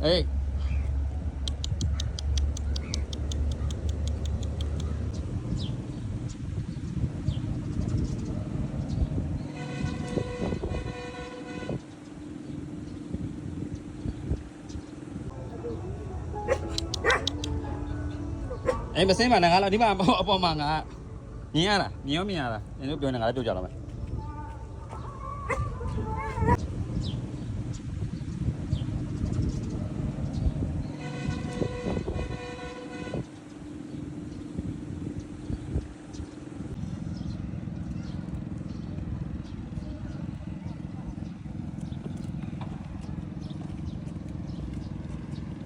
အေးအဲ့မစင်းပါနဲ့ငါလာဒီမှာအပေါ်မှာငါမြင်ရလားမြင်ရောမြင်ရလားနင်တို့ပြောနေငါလည်းတို့ကြတော့မယ်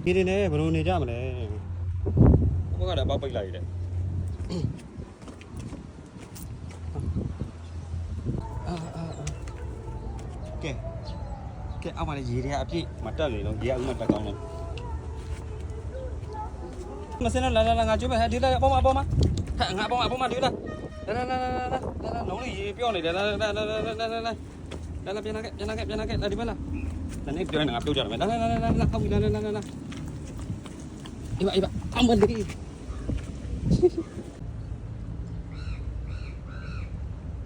ဒီနေနဲ့ဘယ်လိုနေကြမလဲဘုရားကတော့ပေါက်ပိတ်လိုက်တယ်ကဲအောက်မှာလေရေတွေကအပြည့်မတက်လေတော့ရေကဥမတက်ကောင်းလို့မစင်းလာငါကျွေးမယ်ဒီလာအပေါ်မှာငါအပေါ်မှာဒီလာလုံးလေးရေပြော့နေတယ်လာပြန်လာခဲ့ဒီမှာလာနည်းပြောနေငါပြောကြတယ်မယ်လာဟုတ်ပြီလာအေးပါအမလေး